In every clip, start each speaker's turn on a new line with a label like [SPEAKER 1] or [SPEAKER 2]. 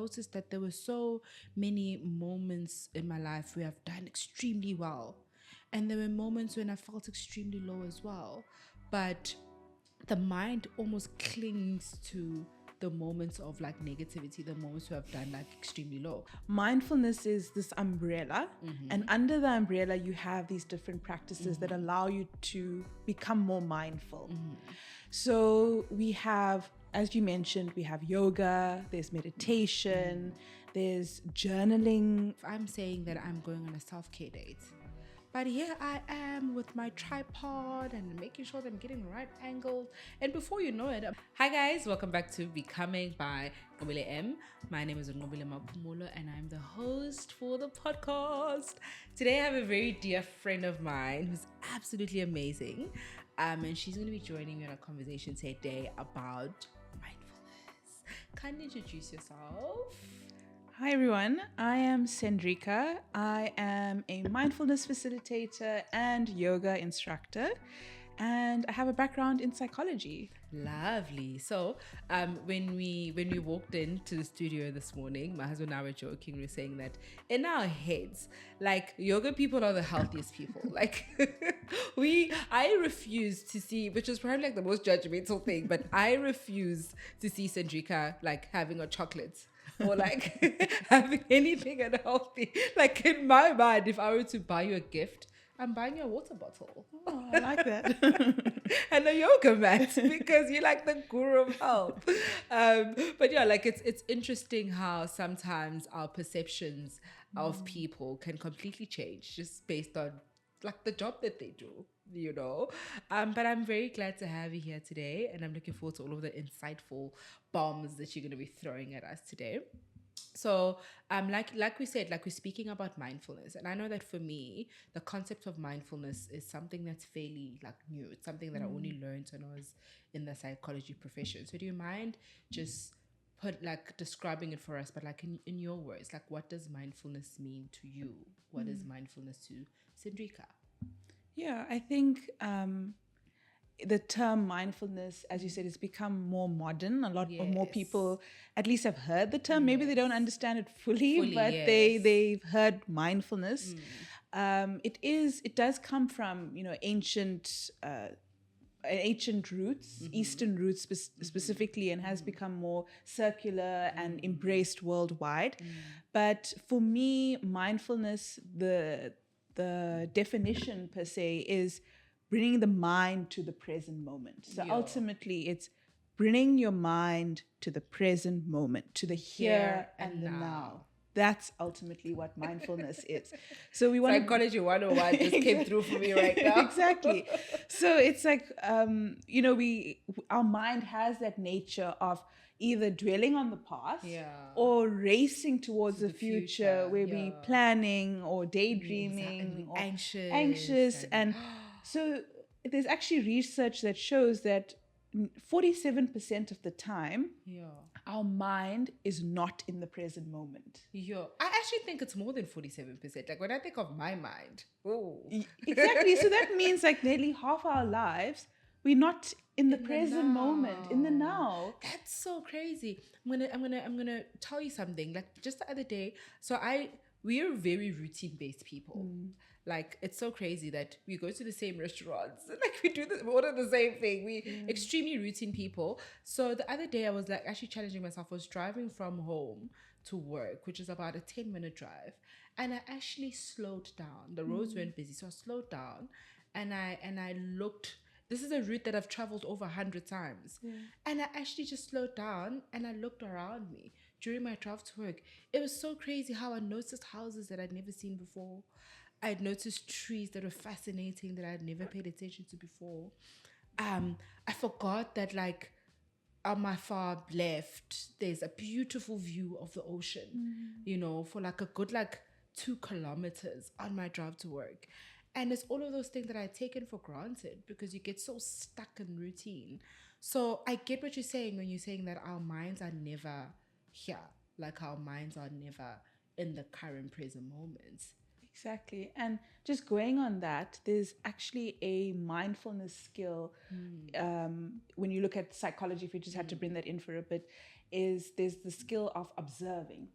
[SPEAKER 1] noticed that there were so many moments in my life where I've done extremely well. And there were moments when I felt extremely low as well. But the mind almost clings to the moments of like negativity, the moments where I've done like extremely low.
[SPEAKER 2] Mindfulness is this umbrella, and under the umbrella you have these different practices that allow you to become more mindful. So we have, as you mentioned, we have yoga, there's meditation, there's journaling.
[SPEAKER 1] If I'm saying that I'm going on a self-care date, but here I am with my tripod and making sure that I'm getting the right angles. And before you know it, hi guys, welcome back to Becoming by Nqobile M. My name is Nqobile M, and I'm the host for the podcast. Today I have a very dear friend of mine who's absolutely amazing. And she's going to be joining me on a conversation today about mindfulness. Can you introduce yourself?
[SPEAKER 2] Hi everyone, I am Sandrika. I am a mindfulness facilitator and yoga instructor, and I have a background in psychology.
[SPEAKER 1] Lovely. So, when we walked into the studio this morning, my husband and I were joking. We were saying that in our heads, like yoga people are the healthiest people. Like I refuse to see, which is probably like the most judgmental thing, but I refuse to see Sandrika like having a chocolate or like having anything unhealthy. Like in my mind, if I were to buy you a gift, I'm buying you a water bottle.
[SPEAKER 2] Oh, I like that.
[SPEAKER 1] And a yoga mat because you're like the guru of health. But yeah, like it's interesting how sometimes our perceptions of people can completely change just based on like the job that they do, you know. But I'm very glad to have you here today, and I'm looking forward to all of the insightful bombs that you're going to be throwing at us today. So, like we said, like we're speaking about mindfulness, and I know that for me, the concept of mindfulness is something that's fairly like new. It's something that I only learned when I was in the psychology profession. So, do you mind just describing it for us, but like in your words, like what does mindfulness mean to you? What is mindfulness to Sandrika?
[SPEAKER 2] Yeah, I think the term mindfulness, as you said, has become more modern. A lot of more
[SPEAKER 1] Yes.
[SPEAKER 2] people at least have heard the term. Maybe they don't understand it fully, but
[SPEAKER 1] yes.
[SPEAKER 2] they've heard mindfulness. It does come from ancient roots, Eastern roots specifically, and has become more circular and embraced worldwide. But for me, mindfulness, the definition per se is bringing the mind to the present moment. So ultimately, it's bringing your mind to the present moment, to the here and the now. That's ultimately what mindfulness is. So we want
[SPEAKER 1] Psychology 101 just came through for me right now.
[SPEAKER 2] Exactly. So it's like, our mind has that nature of either dwelling on the past or racing towards the future where we're planning or daydreaming or anxious. And so there's actually research that shows that 47% of the time, our mind is not in the present moment.
[SPEAKER 1] I actually think it's more than 47%. Like when I think of my mind,
[SPEAKER 2] exactly. So that means like nearly half our lives, we're not in the present moment, in the now.
[SPEAKER 1] That's so crazy. I'm gonna tell you something. Like just the other day, we are very routine based people. Like it's so crazy that we go to the same restaurants, like we order the same thing. We extremely routine people. So the other day I was like actually challenging myself. I was driving from home to work, which is about a 10-minute drive, and I actually slowed down. The roads weren't busy, so I slowed down, and I looked. This is a route that I've traveled over 100 times, and I actually just slowed down and I looked around me during my drive to work. It was so crazy how I noticed houses that I'd never seen before. I'd noticed trees that were fascinating that I'd never paid attention to before. I forgot that like on my far left, there's a beautiful view of the ocean, for like a good like 2 kilometers on my drive to work. And it's all of those things that I'd taken for granted because you get so stuck in routine. So I get what you're saying when you're saying that our minds are never here, like our minds are never in the current present moments.
[SPEAKER 2] Exactly. And just going on that, there's actually a mindfulness skill. When you look at psychology, if you just had to bring that in for a bit, is there's the skill of observing.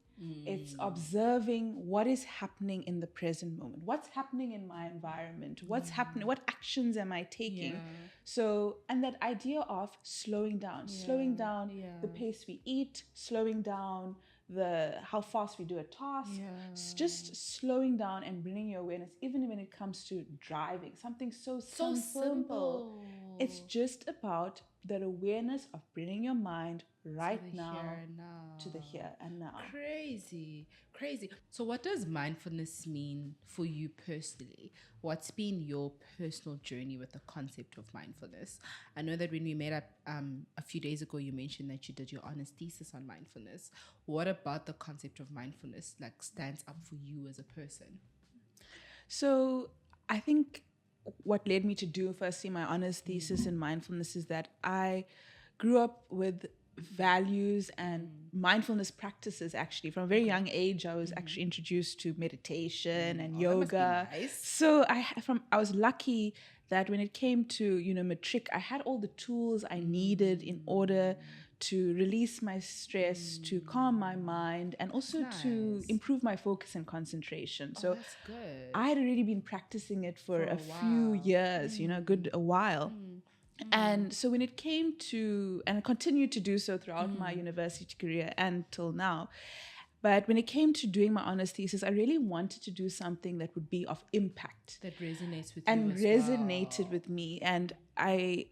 [SPEAKER 2] It's observing what is happening in the present moment. What's happening in my environment? What's happening? What actions am I taking?
[SPEAKER 1] Yeah.
[SPEAKER 2] So, and that idea of slowing down the pace we eat, slowing down the how fast we do a task, just slowing down and bringing your awareness, even when it comes to driving, something so simple. It's just about that awareness of bringing your mind right now to the here and now.
[SPEAKER 1] Crazy. So what does mindfulness mean for you personally? What's been your personal journey with the concept of mindfulness? I know that when we met up a few days ago, you mentioned that you did your honors thesis on mindfulness. What about the concept of mindfulness like stands up for you as a person?
[SPEAKER 2] So I think what led me to do firstly my honors thesis in mindfulness is that I grew up with values and mindfulness practices. Actually, from a very young age I was actually introduced to meditation and yoga.
[SPEAKER 1] That must be nice.
[SPEAKER 2] So I was lucky that when it came to matric, I had all the tools I needed in order to release my stress, to calm my mind, and also to improve my focus and concentration. So
[SPEAKER 1] that's good.
[SPEAKER 2] I had already been practicing it for a few years, a while. And so when it came to, and I continued to do so throughout my university career until now, but when it came to doing my honors thesis, I really wanted to do something that would be of impact.
[SPEAKER 1] That resonates with
[SPEAKER 2] and
[SPEAKER 1] you as
[SPEAKER 2] resonated
[SPEAKER 1] well.
[SPEAKER 2] with me. And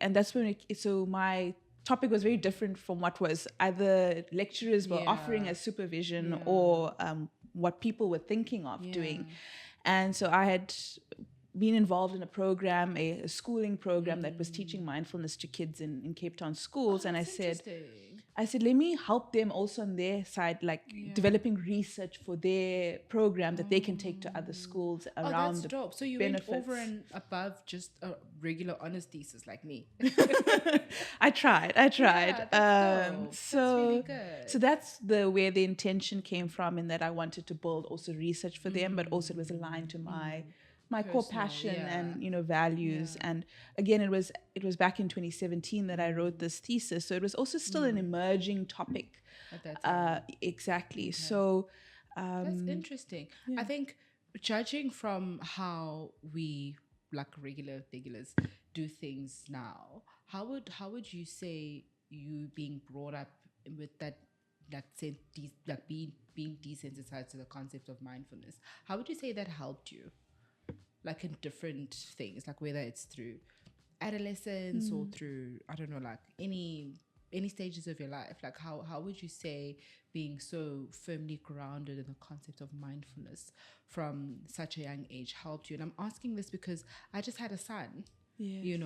[SPEAKER 2] that's when so my topic was very different from what was either lecturers were offering as supervision or what people were thinking of doing. And so I had been involved in a program, a schooling program that was teaching mindfulness to kids in Cape Town schools. And I said, let me help them also on their side, like developing research for their program that they can take to other schools around
[SPEAKER 1] that's dope. So you
[SPEAKER 2] benefits.
[SPEAKER 1] went over and above just a regular honors thesis like me.
[SPEAKER 2] I tried.
[SPEAKER 1] Yeah, that's dope.
[SPEAKER 2] So
[SPEAKER 1] that's really good.
[SPEAKER 2] So that's where the intention came from, in that I wanted to build also research for them, but also it was aligned to my core passion and values. And again, it was back in 2017 that I wrote this thesis, so it was also still an emerging topic
[SPEAKER 1] at that time.
[SPEAKER 2] Exactly. Okay. So
[SPEAKER 1] that's interesting. I think judging from how we like regulars do things now, how would you say you being brought up with that being desensitized to the concept of mindfulness, how would you say that helped you, like in different things, like whether it's through adolescence or through, I don't know, like any stages of your life? Like how would you say being so firmly grounded in the concept of mindfulness from such a young age helped you? And I'm asking this because I just had a son. Yes.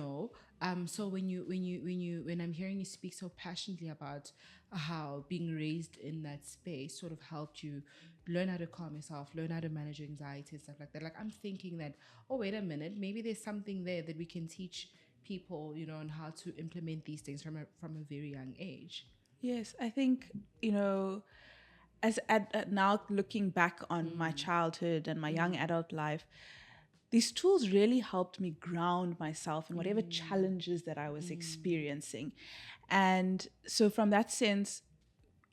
[SPEAKER 1] So when I'm hearing you speak so passionately about how being raised in that space sort of helped you learn how to calm yourself, learn how to manage anxiety and stuff like that, like I'm thinking that, oh, wait a minute, maybe there's something there that we can teach people, on how to implement these things from a very young age.
[SPEAKER 2] Yes, I think, as now looking back on my childhood and my young adult life, these tools really helped me ground myself in whatever challenges that I was experiencing. And so from that sense,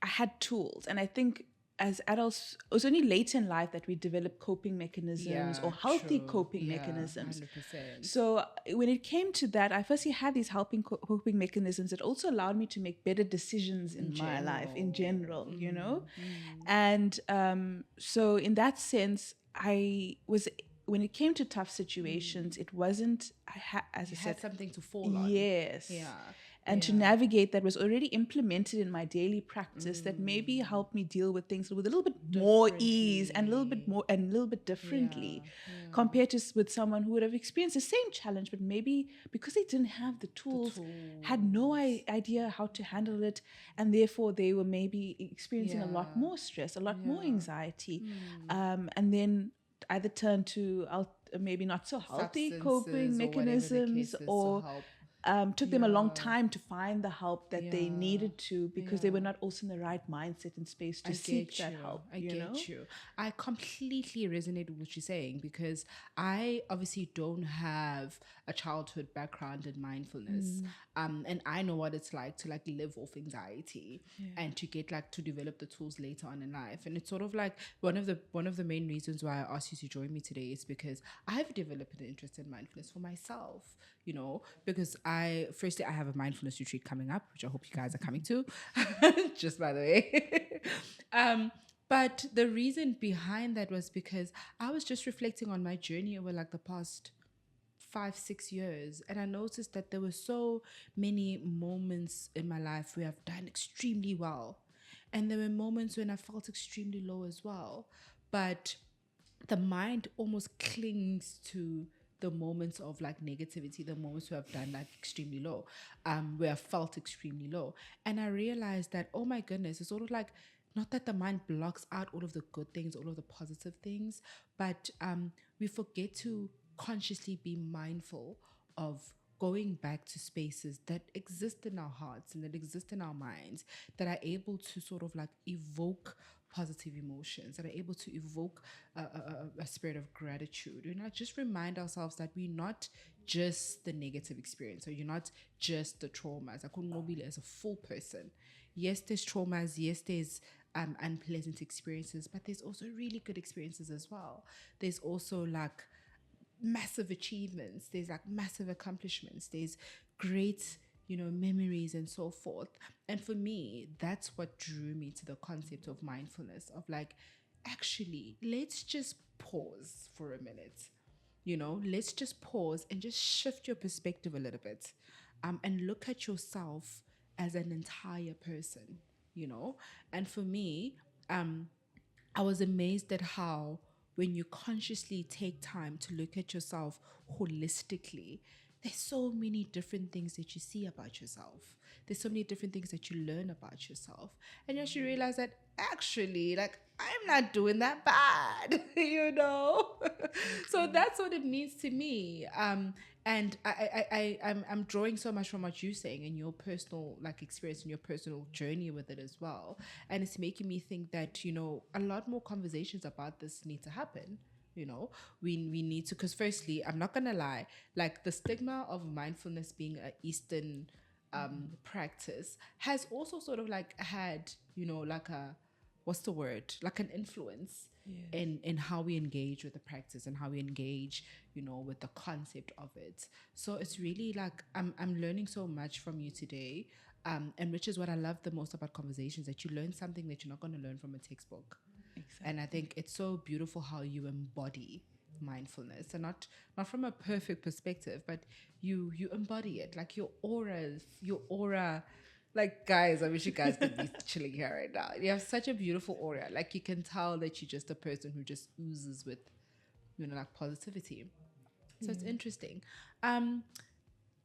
[SPEAKER 2] I had tools. And I think as adults, it was only late in life that we develop coping mechanisms or healthy coping mechanisms.
[SPEAKER 1] 100%.
[SPEAKER 2] So when it came to that, I firstly had these coping mechanisms that also allowed me to make better decisions in my life in general, And so in that sense, when it came to tough situations, it wasn't, as I said,
[SPEAKER 1] something to fall on.
[SPEAKER 2] Yes. Yeah. And to navigate that was already implemented in my daily practice that maybe helped me deal with things with a little bit more ease and a little bit differently compared to with someone who would have experienced the same challenge, but maybe because they didn't have the tools, had no idea how to handle it, and therefore they were maybe experiencing a lot more stress, a lot more anxiety, and then either turn to maybe not so healthy coping mechanisms or took them a long time to find the help that they
[SPEAKER 1] Yeah.
[SPEAKER 2] needed to, because they were not also in the right mindset and space to seek that help.
[SPEAKER 1] I get you. I completely resonate with what you're saying, because I obviously don't have a childhood background in mindfulness. And I know what it's like to like live off anxiety and to get like to develop the tools later on in life. And it's sort of like one of the main reasons why I asked you to join me today is because I've developed an interest in mindfulness for myself, you know, because I have a mindfulness retreat coming up, which I hope you guys are coming to, just by the way. But the reason behind that was because I was just reflecting on my journey over like the past 5-6 years, and I noticed that there were so many moments in my life where I've done extremely well, and there were moments when I felt extremely low as well. But the mind almost clings to the moments of like negativity, the moments where I've done like extremely low, where I felt extremely low. And I realized that, oh my goodness, it's sort of like, not that the mind blocks out all of the good things, all of the positive things, but we forget to consciously be mindful of going back to spaces that exist in our hearts and that exist in our minds, that are able to sort of like evoke positive emotions, that are able to evoke a spirit of gratitude. You know, just remind ourselves that we're not just the negative experience, or you're not just the traumas. Like Nqobile as a full person. Yes, there's traumas. Yes, there's unpleasant experiences, but there's also really good experiences as well. There's also like massive achievements, there's like massive accomplishments, there's great, you know, memories and so forth. And for me, that's what drew me to the concept of mindfulness, of like, actually, let's just pause for a minute, you know, let's just pause and just shift your perspective a little bit, and look at yourself as an entire person, you know. And for me, I was amazed at how, when you consciously take time to look at yourself holistically, there's so many different things that you see about yourself. There's so many different things that you learn about yourself. And you actually realize that, actually, like, I'm not doing that bad, you know? So that's what it means to me. And I'm drawing so much from what you're saying and your personal like experience and your personal journey with it as well. And it's making me think that, you know, a lot more conversations about this need to happen. You know, we need to, because firstly, I'm not gonna lie, like the stigma of mindfulness being an Eastern practice has also sort of like had, you know, like a, what's the word, like an influence in how we engage with the practice and how we engage, you know, with the concept of it. So it's really like I'm learning so much from you today, and which is what I love the most about conversations, that you learn something that you're not going to learn from a textbook. Exactly. And I think it's so beautiful how you embody mindfulness, and not from a perfect perspective, but you embody it, like your aura. Like, guys, I wish you guys could be chilling here right now. You have such a beautiful aura. Like, you can tell that you're just a person who just oozes with, you know, like positivity. So it's interesting.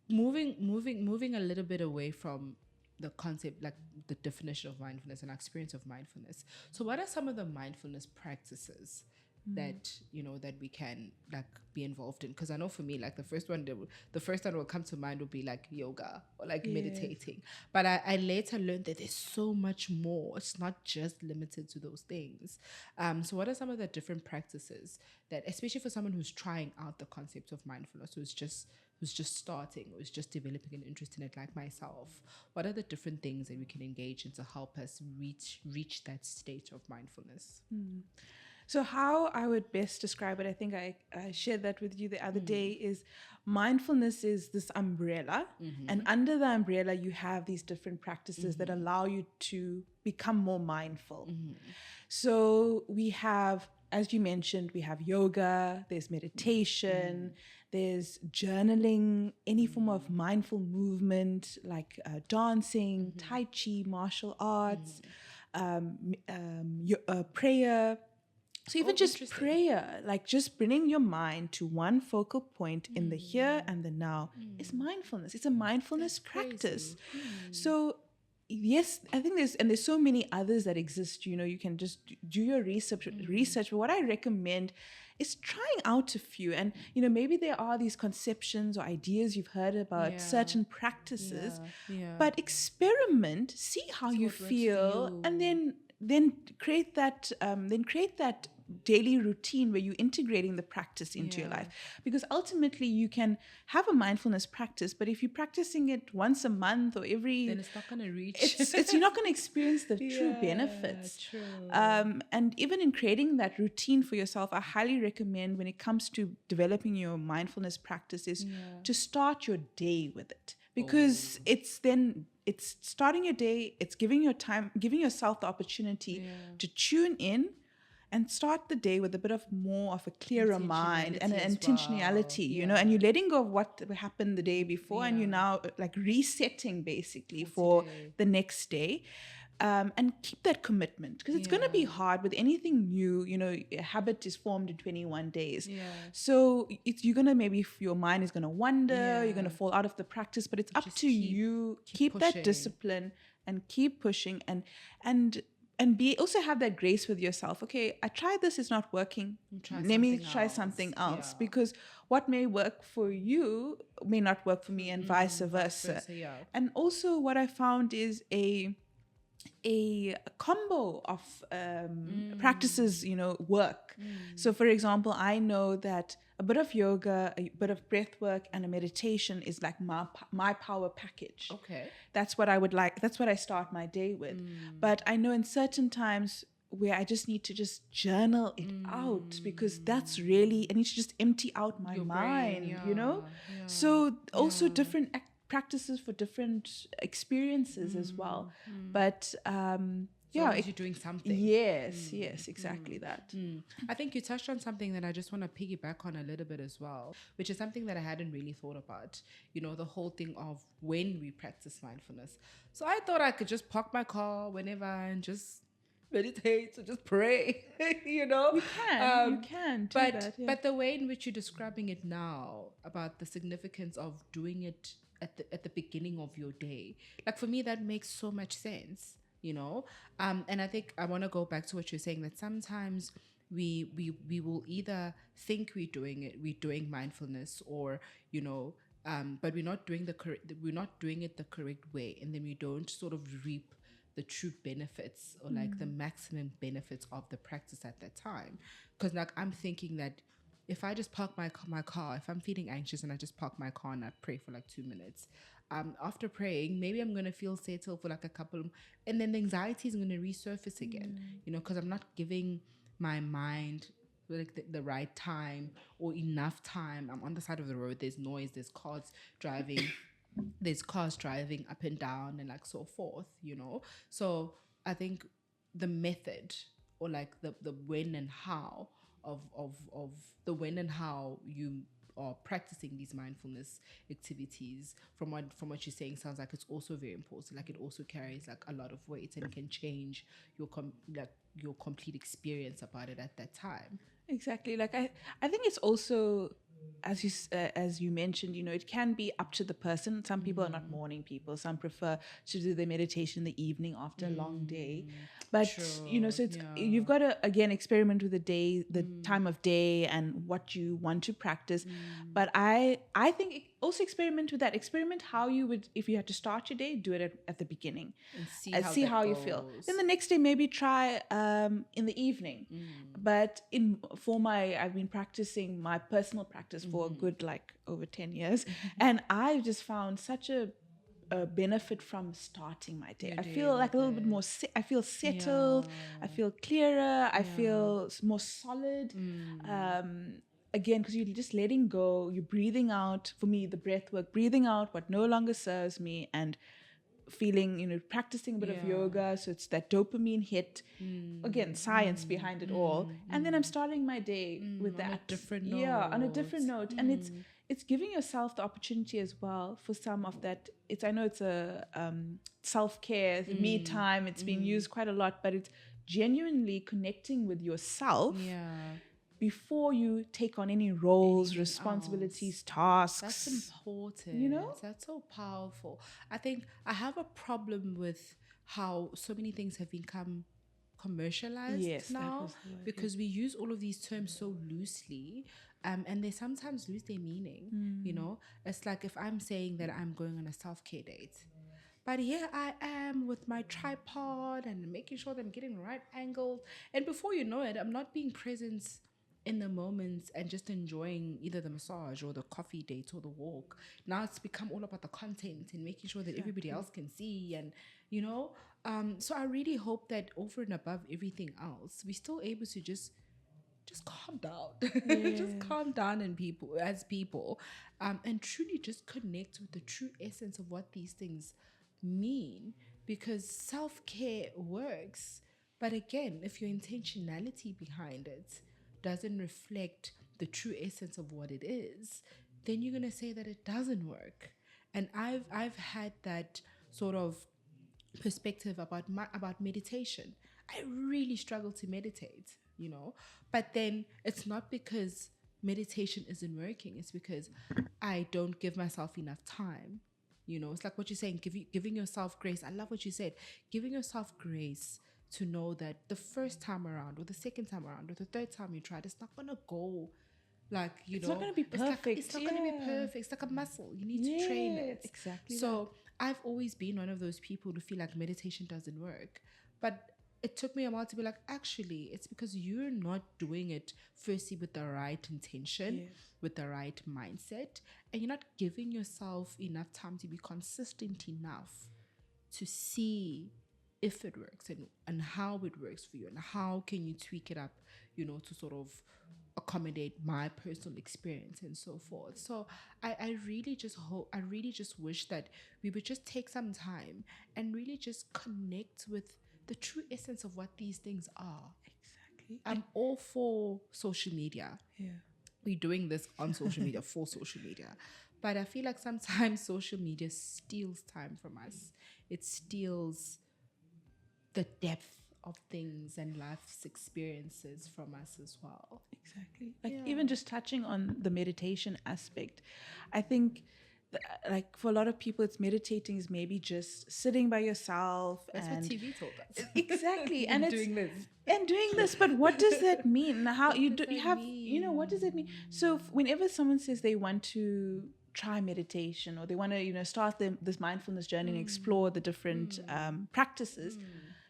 [SPEAKER 1] Moving a little bit away from the concept, like the definition of mindfulness and our experience of mindfulness. So what are some of the mindfulness practices that, you know, that we can like be involved in? Because I know for me, like the first one that will come to mind would be like yoga or like meditating. But I later learned that there's so much more. It's not just limited to those things. So what are some of the different practices that, especially for someone who's trying out the concept of mindfulness, who's just starting, or who's just developing an interest in it like myself, what are the different things that we can engage in to help us reach that state of mindfulness?
[SPEAKER 2] So how I would best describe it, I think I shared that with you the other day, is mindfulness is this umbrella. And under the umbrella, you have these different practices that allow you to become more mindful. So we have, as you mentioned, we have yoga, there's meditation, there's journaling, any form of mindful movement like dancing, tai chi, martial arts, prayer. So even just prayer, like just bringing your mind to one focal point in the here and the now, is mindfulness. It's a mindfulness practice. So yes, I think there's so many others that exist. You can just do your research. But what I recommend is trying out a few, and maybe there are these conceptions or ideas you've heard about
[SPEAKER 1] Yeah.
[SPEAKER 2] certain practices,
[SPEAKER 1] Yeah.
[SPEAKER 2] but experiment, see how
[SPEAKER 1] See
[SPEAKER 2] you
[SPEAKER 1] what works for
[SPEAKER 2] feel,
[SPEAKER 1] you.
[SPEAKER 2] and then create that daily routine where you're integrating the practice into your
[SPEAKER 1] Yeah.
[SPEAKER 2] life. Because ultimately you can have a mindfulness practice, but if you're practicing it once a month or every,
[SPEAKER 1] Then it's not gonna reach.
[SPEAKER 2] it's you're not going to experience the true benefits.
[SPEAKER 1] True.
[SPEAKER 2] And even in creating that routine for yourself, I highly recommend, when it comes to developing your mindfulness practices, to start your day with it, because it's starting your day, it's giving yourself the opportunity to tune in and start the day with a bit of more of a clearer mind and an intentionality, and you're letting go of what happened the day before, and you're now like resetting basically for the next day. And keep that commitment, because it's going to be hard with anything new. A habit is formed in 21 days. So you're going to, maybe if your mind is going to wander, you're going to fall out of the practice, but it's up to you. Keep that discipline and keep pushing, and also have that grace with yourself. Okay, I tried this, it's not working. Let me try something else, because what may work for you may not work for me, and vice versa. And also what I found is a combo of practices, work. So for example, I know that a bit of yoga, a bit of breath work, and a meditation is like my power package.
[SPEAKER 1] Okay.
[SPEAKER 2] That's what I would like. That's what I start my day with. But I know in certain times where I just need to just journal it out, because that's really, I need to just empty out my mind, So also different practices for different experiences as well. But
[SPEAKER 1] You're doing something.
[SPEAKER 2] Yes, exactly that.
[SPEAKER 1] I think you touched on something that I just want to piggyback on a little bit as well, which is something that I hadn't really thought about. The whole thing of when we practice mindfulness. So I thought I could just park my car whenever and just meditate or just pray.
[SPEAKER 2] You can do that. Yeah.
[SPEAKER 1] But the way in which you're describing it now, about the significance of doing it at the beginning of your day, like for me that makes so much sense. And I think I want to go back to what you're saying, that sometimes we will either think we're doing mindfulness, or but we're not doing it the correct way, and then we don't sort of reap the true benefits, or like the maximum benefits of the practice at that time. Because like I'm thinking that if I just park my car, if I'm feeling anxious and I just park my car and I pray for like 2 minutes, after praying, maybe I'm going to feel settled for like a couple, and then the anxiety is going to resurface again, because I'm not giving my mind like the right time or enough time. I'm on the side of the road, there's noise, there's cars driving up and down and like so forth, So I think the method, or like the when and how of the when and how you are practicing these mindfulness activities, from what you're saying, sounds like it's also very important. Like it also carries like a lot of weight and can change your complete experience about it at that time.
[SPEAKER 2] Exactly. Like I think it's also, as you mentioned, it can be up to the person. Some people are not morning people. Some prefer to do their meditation in the evening after a long day. But so it's you've got to again experiment with the time of day and what you want to practice. But I think also experiment with that. Experiment how you would, if you had to start your day, do it at the beginning
[SPEAKER 1] and see how
[SPEAKER 2] you feel. Then the next day maybe try in the evening. But I've been practicing my personal practice for a good like over 10 years, and I've just found such a benefit from starting my day. I feel like a little bit more I feel settled, I feel clearer, I feel more solid. Again, because you're just letting go, you're breathing out. For me, the breath work, breathing out what no longer serves me, and feeling, practicing a bit of yoga. So it's that dopamine hit. Again, science behind it all. And then I'm starting my day with that.
[SPEAKER 1] On a different note.
[SPEAKER 2] Yeah, on a different note. And it's giving yourself the opportunity as well for some of that. I know it's a self-care, me time. It's being used quite a lot, but it's genuinely connecting with yourself. Before you take on any roles, responsibilities, tasks.
[SPEAKER 1] That's important. That's so powerful. I think I have a problem with how so many things have become commercialized
[SPEAKER 2] Yes, that
[SPEAKER 1] now
[SPEAKER 2] was the word,
[SPEAKER 1] because we use all of these terms so loosely, and they sometimes lose their meaning. You know, it's like if I'm saying that I'm going on a self-care date, but here I am with my tripod and making sure that I'm getting the right angle. And before you know it, I'm not being present in the moments and just enjoying either the massage or the coffee date or the walk. Now it's become all about the content and making sure that everybody else can see. And, you know, so I really hope that over and above everything else, we're still able to just calm down, just calm down in people as people, and truly just connect with the true essence of what these things mean, because self-care works, but again, if your intentionality behind it doesn't reflect the true essence of what it is, then you're going to say that it doesn't work. And I've had that sort of perspective about meditation. I really struggle to meditate, you know, but then it's not because meditation isn't working. It's because I don't give myself enough time. You know, it's like what you're saying, giving yourself grace. I love what you said, giving yourself grace to know that the first time around or the second time around or the third time you tried, it's not gonna go like, you
[SPEAKER 2] It's
[SPEAKER 1] know,
[SPEAKER 2] not going to be perfect.
[SPEAKER 1] it's not going to be perfect. It's like a muscle. You need to train it.
[SPEAKER 2] Exactly.
[SPEAKER 1] So I've always been one of those people who feel like meditation doesn't work. But it took me a while to be like, actually, it's because you're not doing it firstly with the right intention, with the right mindset, and you're not giving yourself enough time to be consistent enough to see if it works and how it works for you and how can you tweak it up, you know, to sort of accommodate my personal experience and so forth. So I really just hope, I really just wish that we would just take some time and really just connect with the true essence of what these things are.
[SPEAKER 2] Exactly.
[SPEAKER 1] I'm all for social media.
[SPEAKER 2] Yeah.
[SPEAKER 1] We're doing this on social media for social media. But I feel like sometimes social media steals time from us. It steals the depth of things and life's experiences from us as well.
[SPEAKER 2] Exactly. Like even just touching on the meditation aspect, I think like for a lot of people, it's meditating is maybe just sitting by yourself.
[SPEAKER 1] That's
[SPEAKER 2] and
[SPEAKER 1] what TV told us.
[SPEAKER 2] Exactly. And it's
[SPEAKER 1] doing this.
[SPEAKER 2] and doing this, but what does that mean? How you do
[SPEAKER 1] does
[SPEAKER 2] you
[SPEAKER 1] that
[SPEAKER 2] have you know, what does that mean? So whenever someone says they want to try meditation or they want to, you know, start this mindfulness journey and explore the different practices,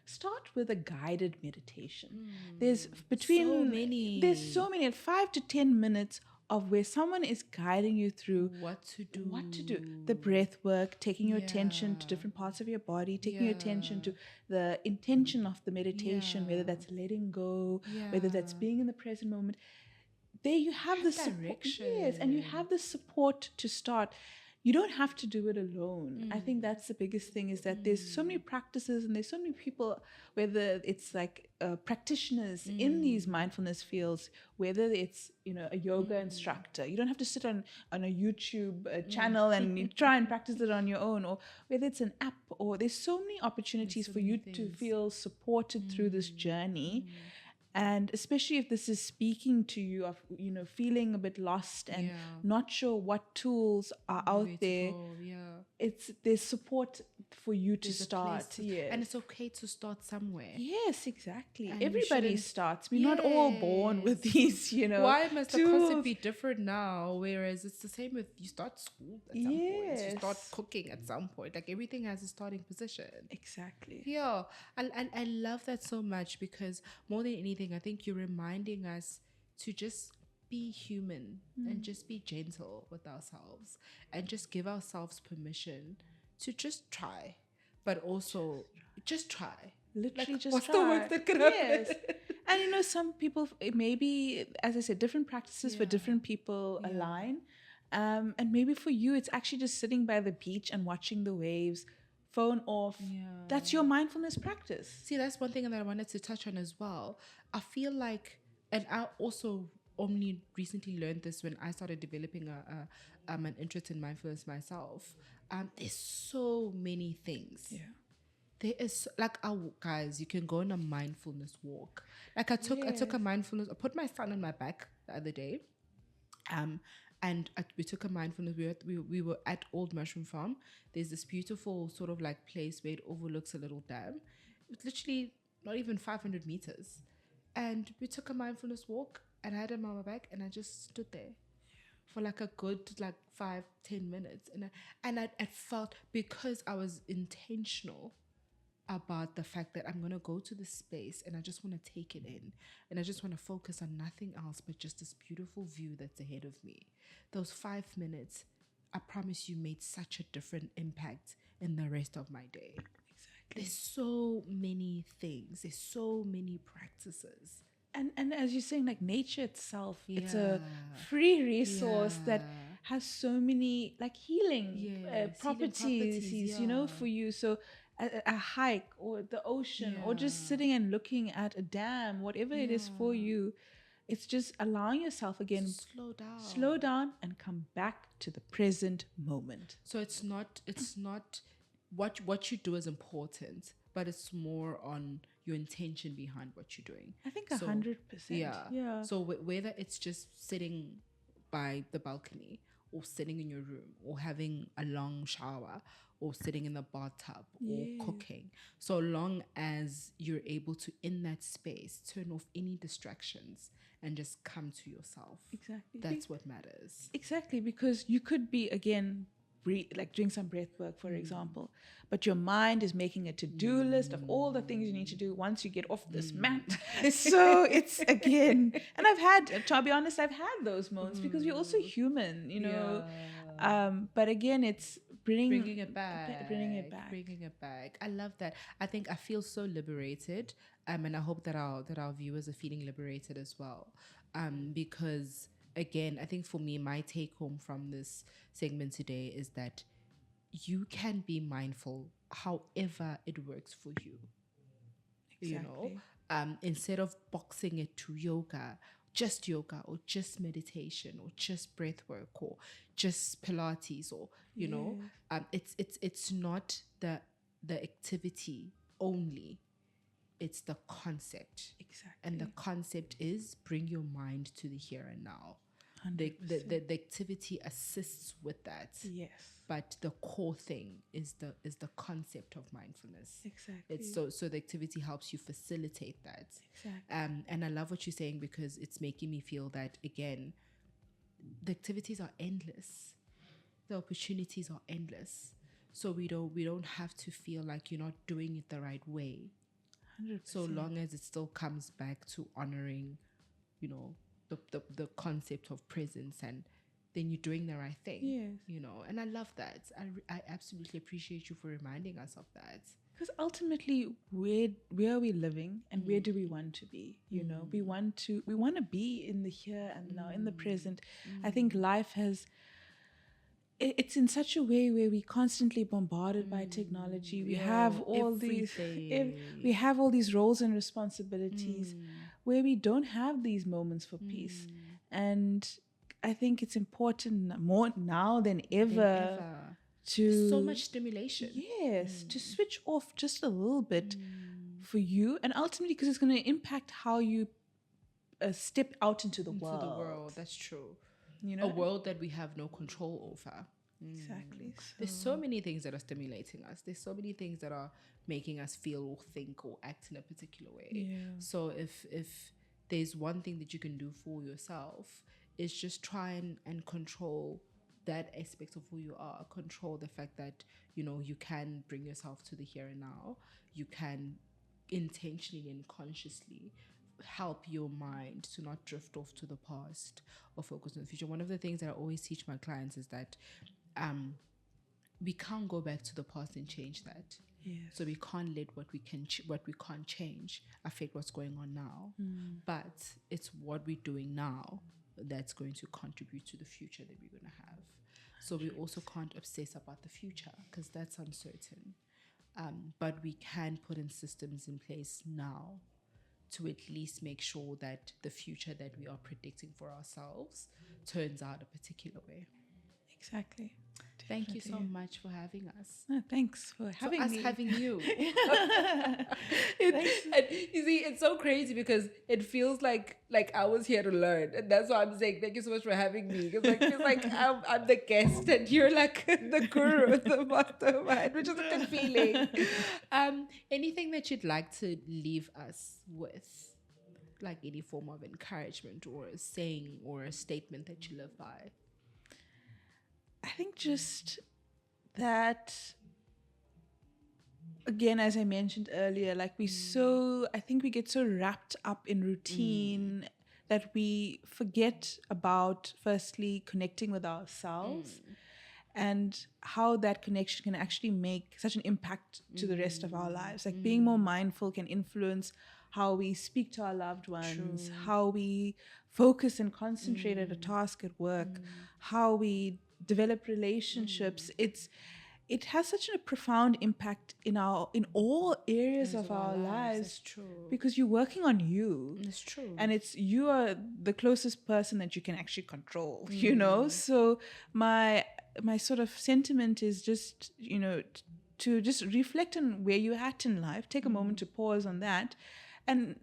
[SPEAKER 2] start with a guided meditation. There's there's so many 5 to 10 minutes of where someone is guiding you through
[SPEAKER 1] what to do,
[SPEAKER 2] the breath work, taking your attention to different parts of your body, taking your attention to the intention of the meditation, whether that's letting go, whether that's being in the present moment. There you have the support. Yes, and you have the support to start. You don't have to do it alone. I think that's the biggest thing, is that there's so many practices and there's so many people, whether it's like practitioners in these mindfulness fields, whether it's, you know, a yoga instructor. You don't have to sit on a YouTube channel and you try and practice it on your own, or whether it's an app, or there's so many opportunities for you to feel supported through this journey. And especially if this is speaking to you of, you know, feeling a bit lost and not sure what tools are out there, there's support for you to start.
[SPEAKER 1] And it's okay to start somewhere.
[SPEAKER 2] Yes, exactly. And everybody starts. We're not all born with these, you know.
[SPEAKER 1] Why must the concept be different now? Whereas it's the same with, you start school at some point, you start cooking at some point. Like everything has a starting position.
[SPEAKER 2] Exactly.
[SPEAKER 1] Yeah. I love that so much, because more than anything, I think you're reminding us to just be human and just be gentle with ourselves and just give ourselves permission to just try, but also just try.
[SPEAKER 2] Literally,
[SPEAKER 1] like,
[SPEAKER 2] just
[SPEAKER 1] what's
[SPEAKER 2] try.
[SPEAKER 1] the worst that could happen?
[SPEAKER 2] Yes. And you know, some people, maybe, as I said, different practices for different people align. And maybe for you, it's actually just sitting by the beach and watching the waves, phone off. That's your mindfulness practice.
[SPEAKER 1] See, that's one thing that I wanted to touch on as well. I feel like, and I also only recently learned this when I started developing an interest in mindfulness myself. There's so many things. There is, like, guys, you can go on a mindfulness walk. Like I took a mindfulness, I put my son on my back the other day. And we took a mindfulness. We were at Old Mushroom Farm. There's this beautiful sort of like place where it overlooks a little dam. It's literally not even 500 meters. And we took a mindfulness walk, and I had him on my back, and I just stood there for like a good like 5-10 minutes, and I felt, because I was intentional about the fact that I'm gonna go to this space and I just want to take it in, and I just want to focus on nothing else but just this beautiful view that's ahead of me. Those 5 minutes, I promise you, made such a different impact in the rest of my day. There's so many things. There's so many practices.
[SPEAKER 2] And as you're saying, like nature itself, it's a free resource that has so many like healing properties, for you. So a hike or the ocean or just sitting and looking at a dam, whatever it is for you, it's just allowing yourself again, slow down and come back to the present moment.
[SPEAKER 1] So it's not what you do is important, but it's more on your intention behind what you're doing.
[SPEAKER 2] I think 100%. Yeah.
[SPEAKER 1] So whether it's just sitting by the balcony, or sitting in your room, or having a long shower, or sitting in the bathtub, or cooking, so long as you're able to, in that space, turn off any distractions and just come to yourself.
[SPEAKER 2] Exactly.
[SPEAKER 1] That's what matters.
[SPEAKER 2] Exactly, because you could be, again, like doing some breath work, for example, but your mind is making a to-do list of all the things you need to do once you get off this mat. So it's, again, and to be honest, I've had those moments because we're also human, but again, it's bringing it back.
[SPEAKER 1] I love that. I think I feel so liberated, and I hope that our viewers are feeling liberated as well, because again, I think for me, my take home from this segment today is that you can be mindful however it works for you.
[SPEAKER 2] Exactly.
[SPEAKER 1] Instead of boxing it to yoga, or just meditation, or just breath work, or just Pilates, or it's not the activity only. It's the concept.
[SPEAKER 2] Exactly.
[SPEAKER 1] And the concept is bring your mind to the here and now. The activity assists with that.
[SPEAKER 2] Yes.
[SPEAKER 1] But the core thing is the concept of mindfulness.
[SPEAKER 2] Exactly.
[SPEAKER 1] It's so the activity helps you facilitate that.
[SPEAKER 2] Exactly.
[SPEAKER 1] And I love what you're saying, because it's making me feel that, again, the activities are endless. The opportunities are endless. So we don't have to feel like you're not doing it the right way.
[SPEAKER 2] 100%.
[SPEAKER 1] So long as it still comes back to honoring, the concept of presence, and then you're doing the right thing.
[SPEAKER 2] Yes.
[SPEAKER 1] And I love that. I absolutely appreciate you for reminding us of that.
[SPEAKER 2] Because ultimately, where are we living, and where do we want to be? We want to be in the here and now, in the present. I think life it's in such a way where we're constantly bombarded by technology. We have all these roles and responsibilities where we don't have these moments for peace. And I think it's important more now than ever.
[SPEAKER 1] There's so much stimulation.
[SPEAKER 2] Yes, to switch off just a little bit for you, and ultimately because it's going to impact how you step out into the world.
[SPEAKER 1] That's true. A world that we have no control over.
[SPEAKER 2] Exactly.
[SPEAKER 1] There's so many things that are stimulating us. There's so many things that are making us feel or think or act in a particular way.
[SPEAKER 2] Yeah.
[SPEAKER 1] So if there's one thing that you can do for yourself, is just try and control that aspect of who you are. Control the fact that you can bring yourself to the here and now. You can intentionally and consciously help your mind to not drift off to the past or focus on the future. One of the things that I always teach my clients is that we can't go back to the past and change that.
[SPEAKER 2] Yes.
[SPEAKER 1] So we can't let what we can't change affect what's going on now. But it's what we're doing now that's going to contribute to the future that we're going to have. So we also can't obsess about the future, because that's uncertain. But we can put in systems in place now to at least make sure that the future that we are predicting for ourselves turns out a particular way.
[SPEAKER 2] Exactly.
[SPEAKER 1] Thank you so much for having us.
[SPEAKER 2] Oh, thanks for having
[SPEAKER 1] us
[SPEAKER 2] me.
[SPEAKER 1] having you.
[SPEAKER 2] Thanks.
[SPEAKER 1] And you see, it's so crazy because it feels like I was here to learn, and that's why I'm saying thank you so much for having me. Because like it's like I'm the guest and you're like the guru, the mastermind, which is a good feeling. Anything that you'd like to leave us with, like any form of encouragement or a saying or a statement that you live by?
[SPEAKER 2] I think just that, again, as I mentioned earlier, like I think we get so wrapped up in routine that we forget about firstly connecting with ourselves and how that connection can actually make such an impact to the rest of our lives. Like being more mindful can influence how we speak to our loved ones, how we focus and concentrate at a task at work, how we develop relationships. It has such a profound impact in all areas of our lives.
[SPEAKER 1] That's true.
[SPEAKER 2] Because you're working on you.
[SPEAKER 1] That's true.
[SPEAKER 2] And you are the closest person that you can actually control, you know? So my sort of sentiment is just, to just reflect on where you're at in life, take a moment to pause on that, and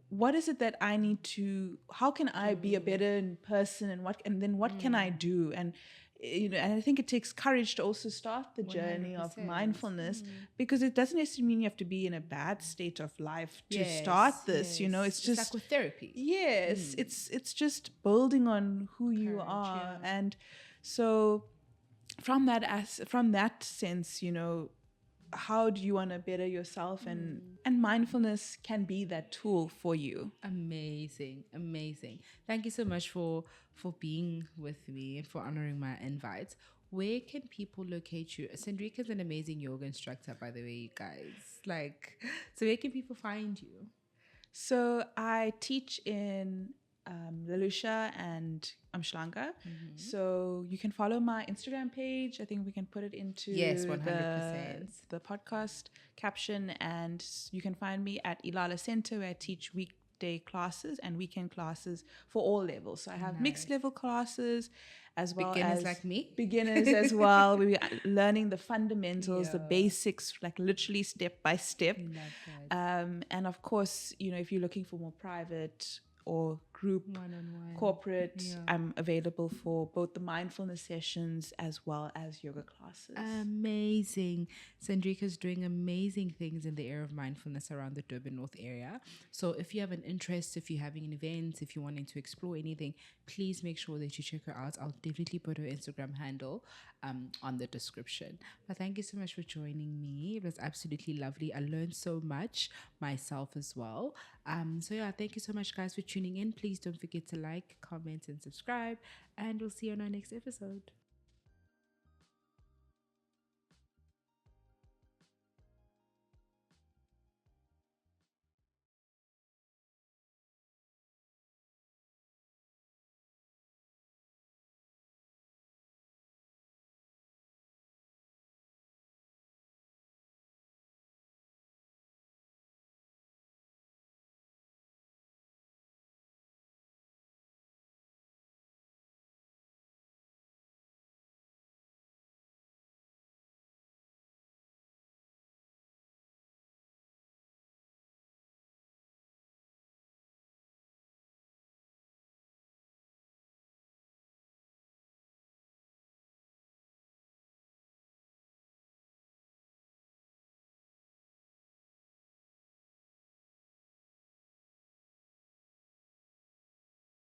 [SPEAKER 2] what is it that I need to, how can I be a better person, and then what can I do? And and I think it takes courage to also start the journey of
[SPEAKER 1] 100%.
[SPEAKER 2] mindfulness, because it doesn't necessarily mean you have to be in a bad state of life to start this. It's just
[SPEAKER 1] like with therapy.
[SPEAKER 2] Yes, it's just building on who you are, and so from that sense, how do you want to better yourself, and mindfulness can be that tool for you.
[SPEAKER 1] Amazing. Thank you so much for being with me and for honoring my invite. Where can people locate you? Sandrika is an amazing yoga instructor, by the way, you guys. So where can people find you?
[SPEAKER 2] So I teach in Lalusha and Amshlanga. So you can follow my Instagram page. I think we can put it into
[SPEAKER 1] 100%.
[SPEAKER 2] the podcast caption, and you can find me at Ilala Center, where I teach weekday classes and weekend classes for all levels. So I have mixed level classes as well
[SPEAKER 1] beginners
[SPEAKER 2] as
[SPEAKER 1] like me.
[SPEAKER 2] Beginners as well. We are learning the fundamentals, the basics, like literally step by step. And of course, if you're looking for more private or group,
[SPEAKER 1] one-on-one,
[SPEAKER 2] corporate, I'm available for both the mindfulness sessions as well as yoga classes.
[SPEAKER 1] Amazing. Sandrika's doing amazing things in the area of mindfulness around the Durban North area. So if you have an interest, if you're having an event, if you're wanting to explore anything, please make sure that you check her out. I'll definitely put her Instagram handle on the description. But thank you so much for joining me. It was absolutely lovely. I learned so much myself as well. Thank you so much, guys, for tuning in. Please don't forget to like, comment, and subscribe. And we'll see you on our next episode.